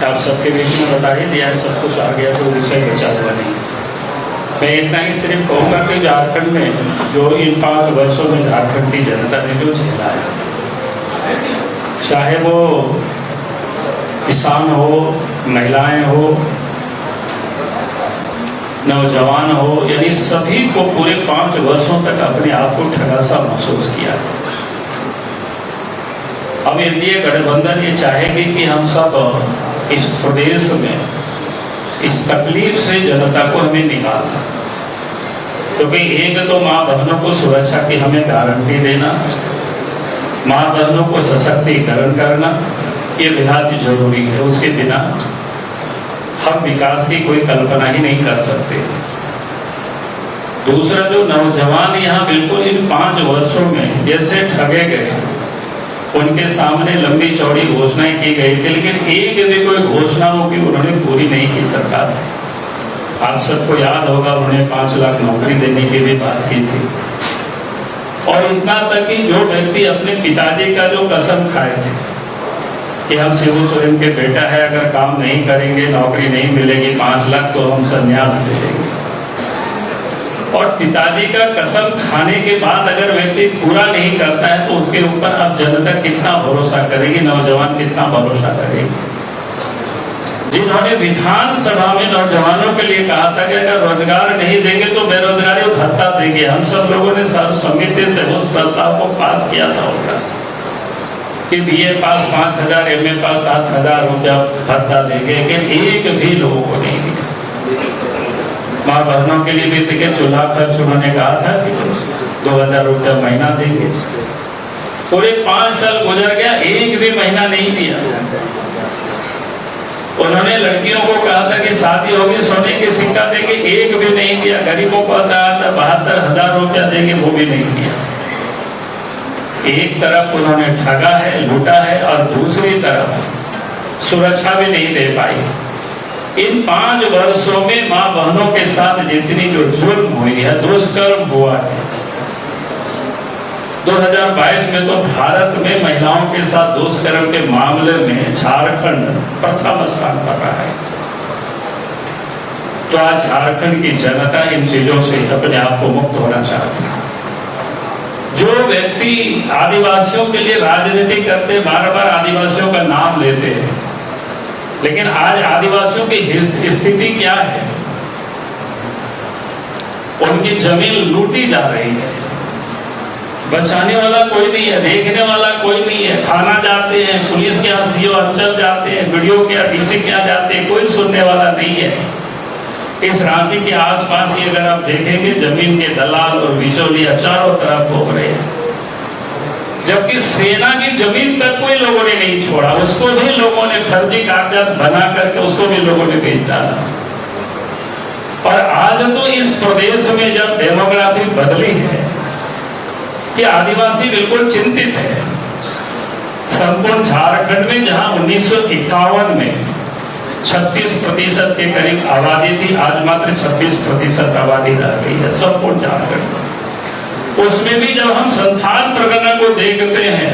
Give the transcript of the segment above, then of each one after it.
आप सबके बीच में बता ही दिया, सब कुछ आ गया, कोई विषय बचा हुआ नहीं। मैं इतना ही सिर्फ कहूँगा कि झारखंड में जो इन 5 वर्षों में झारखंड की जनता ने जो झेला है, चाहे वो किसान हो, महिलाएं हो, नौजवान हो, यानी सभी को पूरे 5 वर्षों तक अपने आप को ठगा सा महसूस किया। अब एनडीए गठबंधन ये चाहेगी कि हम सब इस प्रदेश में इस तकलीफ से जनता को हमें निकालना, क्योंकि एक तो माँ बहनों को सुरक्षा की हमें गारंटी देना, माँ बहनों को सशक्तिकरण करना, ये बेहद जरूरी है। उसके बिना हम विकास की कोई कल्पना ही नहीं कर सकते। दूसरा, जो नौजवान यहाँ बिल्कुल इन 5 वर्षों में जैसे ठगे गए, उनके सामने लंबी चौड़ी घोषणाएं की गई थी, लेकिन एक भी कोई घोषणाओं की उन्होंने पूरी नहीं की सरकार। आप सबको याद होगा, उन्होंने 5 लाख नौकरी देने की भी बात की थी, और इतना तक कि जो व्यक्ति अपने पिताजी का जो कसम खाए थे कि हम शिबू सोरेन के बेटा है, अगर काम नहीं करेंगे, नौकरी नहीं मिलेगी 5 लाख तो हम संन्यास ले लेंगे, और पिताजी का कसम खाने के बाद अगर व्यक्ति पूरा नहीं करता है तो उसके ऊपर अब जनता कितना भरोसा करेगी, नौजवान कितना भरोसा करेगी। जिन्होंने विधानसभा में नौजवानों के लिए कहा था कि अगर रोजगार नहीं देंगे तो बेरोजगारी भत्ता देंगे, हम सब लोगों ने सर्वसम्मति से उस प्रस्ताव को पास किया था उनका कि बीए पास 5,000, एमए पास 7,000 रुपया भत्ता देंगे, लेकिन एक भी लोगों को नहीं दिया। माँ बहनों के लिए भी देखिए, चूल्हा खर्च उन्होंने कहा था कि 2,000 रुपया महीना देंगे। पूरे 5 साल गुजर गया, एक भी महीना नहीं दिया। उन्होंने लड़कियों को कहा था कि शादी होगी सोने की सिक्का देंगे, एक भी नहीं दिया। गरीबों को कहा था 72,000 रुपया देंगे, वो भी नहीं दिया। एक तरफ उन्होंने ठगा है, लूटा है, और दूसरी तरफ सुरक्षा भी नहीं दे पाई। इन 5 वर्षों में माँ बहनों के साथ जितनी जो जुल्म हुई है, दुष्कर्म हुआ है, 2022 में तो भारत में महिलाओं के साथ दुष्कर्म के मामले में झारखंड प्रथम स्थान पर रहा है। तो आज झारखंड की जनता इन चीजों से अपने आप को मुक्त होना चाहती है। जो व्यक्ति आदिवासियों के लिए राजनीति करते, बार बार आदिवासियों का नाम लेते हैं, लेकिन आज आदिवासियों की स्थिति क्या है? उनकी जमीन लूटी जा रही है, बचाने वाला कोई नहीं है, देखने वाला कोई नहीं है। थाना जाते हैं, पुलिस के यहाँ सीओ अंचल जाते हैं, वीडियो के यहाँ डीसी के यहाँ जाते हैं, कोई सुनने वाला नहीं है। इस रांची के आसपास ही अगर आप देखेंगे, जमीन के दलाल और बिचौलिया चारों तरफ घूम रहे हैं, जबकि सेना की जमीन तक कोई लोगों ने नहीं छोड़ा, उसको भी लोगों ने फर्जी कागजात बना करके उसको भी लोगों ने बेच डाला। और आज तो इस प्रदेश में जब डेमोग्राफी बदली है कि आदिवासी बिल्कुल चिंतित है। संपूर्ण झारखंड में जहां 1951 में 36% के करीब आबादी थी, आज मात्र 26% आबादी रह गई है संपूर्ण झारखंड। उसमें भी जब हम संथाल परगना को देखते हैं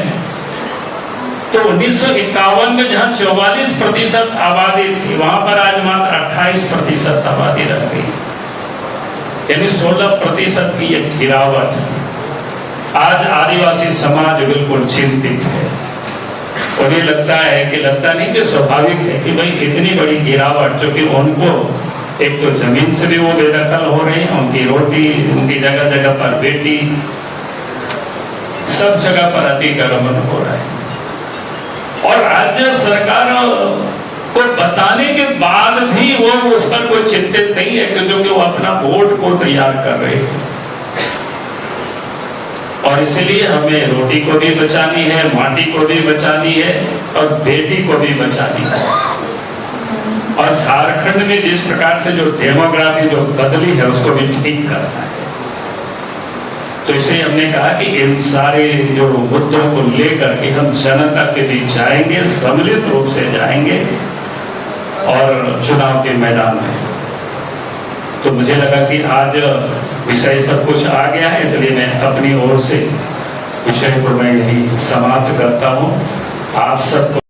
तो 1951 में जहां 44% आबादी थी, वहां पर आज मात्र 28% आबादी रह गई, यानी 16% की एक गिरावट। आज आदिवासी समाज बिल्कुल चिंतित है। उन्हें लगता नहीं कि स्वाभाविक है कि भाई इतनी बड़ी गिरावट, जो कि उनको एक तो जमीन से भी वो बेदखल हो रहे हैं, उनकी रोटी, उनकी जगह जगह पर बेटी, सब जगह पर अतिक्रमण हो रहा है। और राज्य सरकार को बताने के बाद भी वो उस पर कोई चिंतित नहीं है, क्योंकि वो अपना वोट को तैयार कर रहे हैं। और इसलिए हमें रोटी को भी बचानी है, माटी को भी बचानी है, और बेटी को भी बचानी है। और झारखंड में जिस प्रकार से जो डेमोग्राफी जो बदली है, उसको भी ठीक करना है। तो इसलिए हमने कहा कि इन सारे जो मुद्दों को लेकर के हम जनता के बीच जाएंगे, सम्मिलित रूप से जाएंगे और चुनाव के मैदान में। तो मुझे लगा कि आज विषय सब कुछ आ गया है, इसलिए मैं अपनी ओर से विषय को मैं यही समाप्त करता हूँ। आप सबको